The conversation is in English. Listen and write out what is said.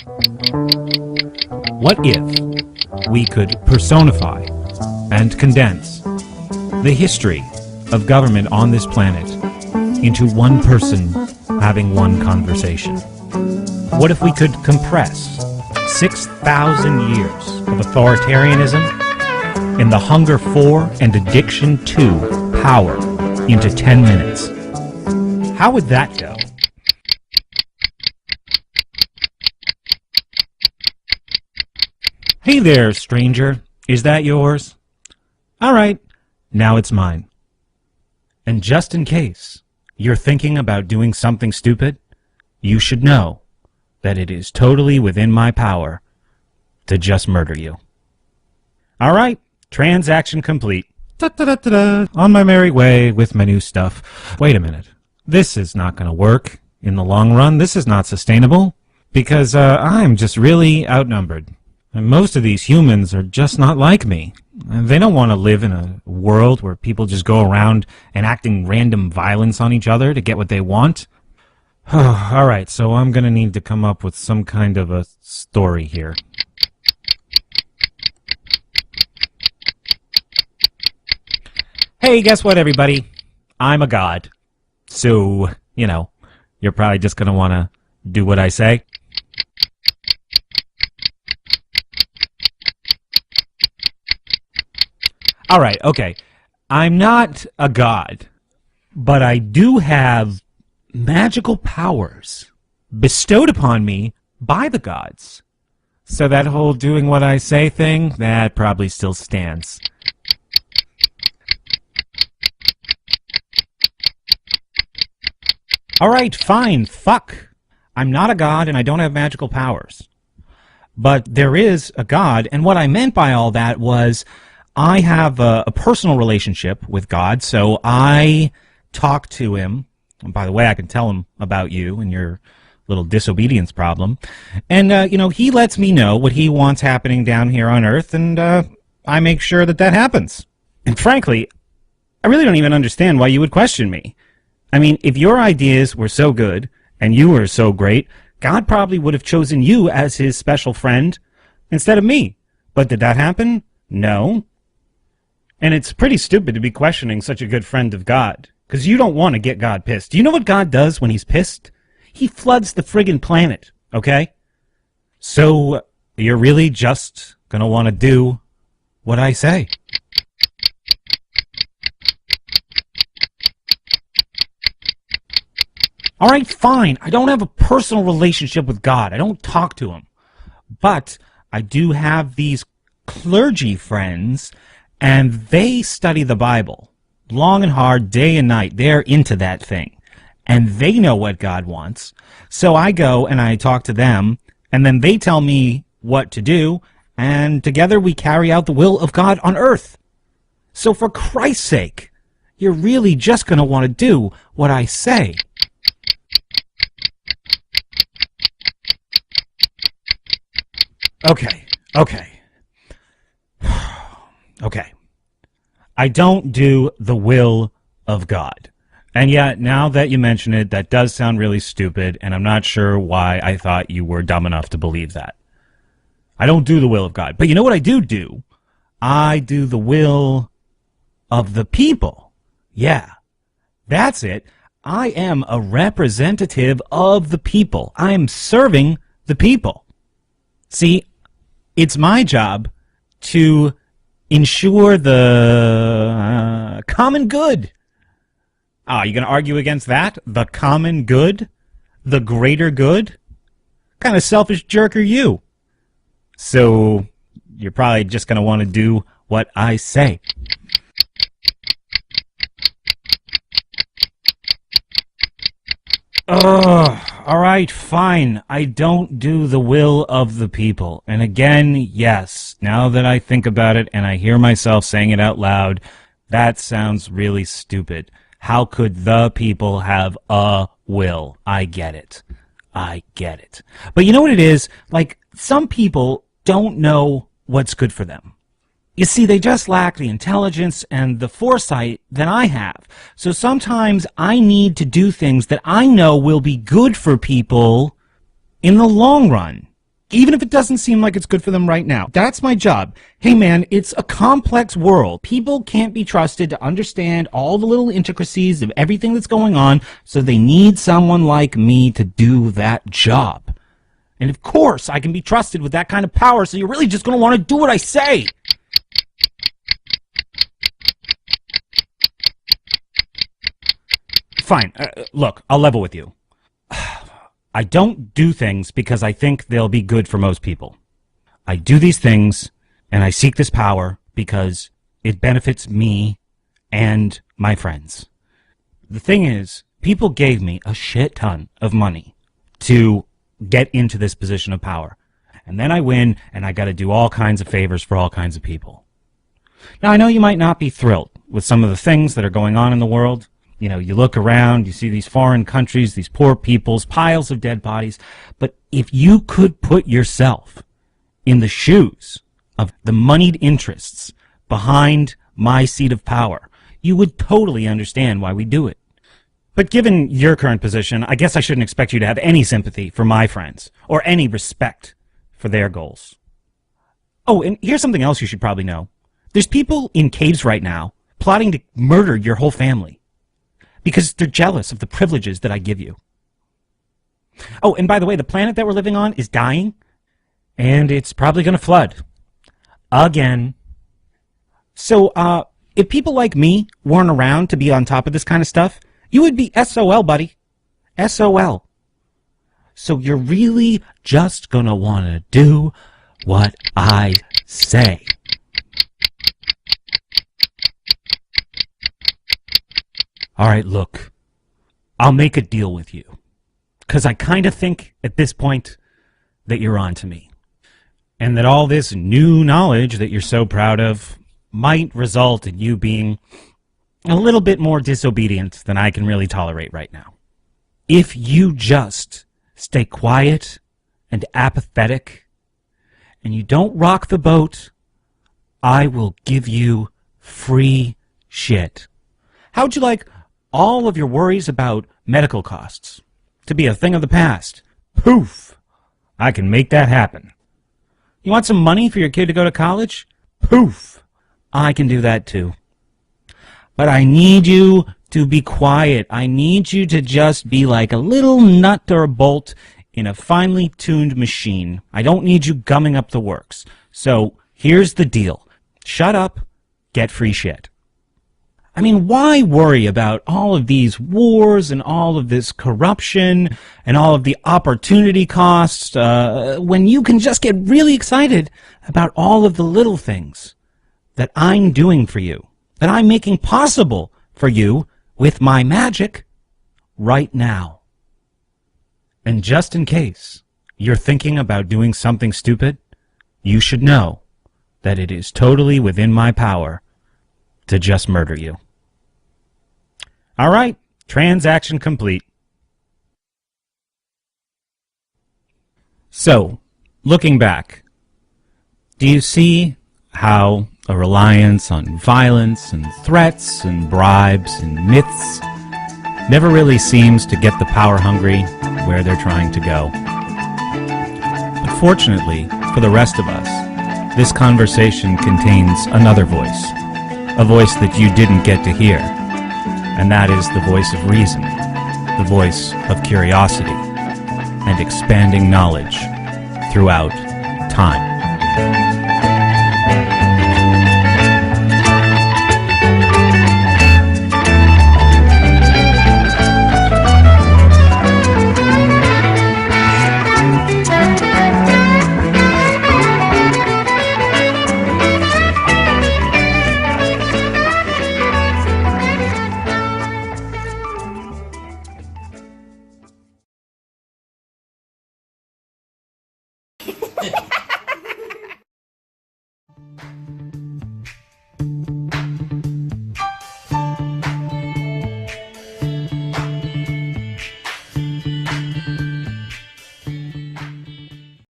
What if we could personify and condense the history of government on this planet into one person having one conversation? What if we could compress 6,000 years of authoritarianism and the hunger for and addiction to power into 10 minutes? How would that go? Hey there, stranger. Is that yours? All right, now it's mine. And just in case you're thinking about doing something stupid, you should know that it is totally within my power to just murder you. All right, transaction complete. Da-da-da-da-da. On my merry way with my new stuff. Wait a minute. This is not going to work in the long run. This is not sustainable because I'm just really outnumbered. And most of these humans are just not like me. They don't want to live in a world where people just go around enacting random violence on each other to get what they want. All right, so I'm going to need to come up with some kind of a story here. Hey, guess what, everybody? I'm a god. So, you know, you're probably just going to want to do what I say. All right, okay. I'm not a god, but I do have magical powers bestowed upon me by the gods. So that whole doing what I say thing, that probably still stands. All right, fine, fuck. I'm not a god and I don't have magical powers. But there is a god, and what I meant by all that was I have a personal relationship with God, so I talk to him. And by the way, I can tell him about you and your little disobedience problem. And, you know, he lets me know what he wants happening down here on Earth, and I make sure that that happens. And frankly, I really don't even understand why you would question me. I mean, if your ideas were so good and you were so great, God probably would have chosen you as his special friend instead of me. But did that happen? No. And it's pretty stupid to be questioning such a good friend of God, because you don't want to get God pissed. Do you know what God does when he's pissed? He floods the friggin' planet, okay? So you're really just going to want to do what I say. All right, fine. I don't have a personal relationship with God. I don't talk to him. But I do have these clergy friends, and they study the Bible long and hard, day and night. They're into that thing. And they know what God wants. So I go and I talk to them, and then they tell me what to do, and together we carry out the will of God on earth. So for Christ's sake, you're really just going to want to do what I say. Okay. Okay. I don't do the will of God. And yet, now that you mention it, that does sound really stupid, and I'm not sure why I thought you were dumb enough to believe that. I don't do the will of God. But you know what I do? I do the will of the people. Yeah, that's it. I am a representative of the people. I am serving the people. See, it's my job to ensure the common good. Ah, you going to argue against that? The common good? The greater good? What kind of selfish jerk are you? So, you're probably just going to want to do what I say. All right, fine. I don't do the will of the people. And again, yes, now that I think about it and I hear myself saying it out loud, that sounds really stupid. How could the people have a will? I get it. But you know what it is? Like, some people don't know what's good for them. You see, they just lack the intelligence and the foresight that I have. So sometimes I need to do things that I know will be good for people in the long run. even if it doesn't seem like it's good for them right now. That's my job. Hey man, it's a complex world. People can't be trusted to understand all the little intricacies of everything that's going on, so they need someone like me to do that job. And of course, I can be trusted with that kind of power, so you're really just going to want to do what I say. Fine. Look, I'll level with you. I don't do things because I think they'll be good for most people. I do these things and I seek this power because it benefits me and my friends. The thing is, people gave me a shit ton of money to get into this position of power. And then I win and I got to do all kinds of favors for all kinds of people. Now, I know you might not be thrilled with some of the things that are going on in the world. You know, you look around, you see these foreign countries, these poor peoples, piles of dead bodies. But if you could put yourself in the shoes of the moneyed interests behind my seat of power, you would totally understand why we do it. But given your current position, I guess I shouldn't expect you to have any sympathy for my friends or any respect for their goals. Oh, and here's something else you should probably know. There's people in caves right now plotting to murder your whole family, because they're jealous of the privileges that I give you. Oh, and by the way, the planet that we're living on is dying, and it's probably going to flood. Again. So, if people like me weren't around to be on top of this kind of stuff, you would be SOL, buddy. SOL. So you're really just going to want to do what I say. All right, look, I'll make a deal with you, because I kind of think at this point that you're on to me, and that all this new knowledge that you're so proud of might result in you being a little bit more disobedient than I can really tolerate right now. If you just stay quiet and apathetic, and you don't rock the boat, I will give you free shit. How'd you like all of your worries about medical costs to be a thing of the past? Poof! I can make that happen. You want some money for your kid to go to college? Poof! I can do that too. But I need you to be quiet. I need you to just be like a little nut or a bolt in a finely tuned machine. I don't need you gumming up the works. So here's the deal. Shut up, get free shit. I mean, why worry about all of these wars and all of this corruption and all of the opportunity costs when you can just get really excited about all of the little things that I'm doing for you, that I'm making possible for you with my magic right now? And just in case you're thinking about doing something stupid, you should know that it is totally within my power to just murder you. All right, transaction complete. So, looking back, do you see how a reliance on violence and threats and bribes and myths never really seems to get the power-hungry where they're trying to go? But fortunately, for the rest of us, this conversation contains another voice, a voice that you didn't get to hear. And that is the voice of reason, the voice of curiosity, and expanding knowledge throughout time.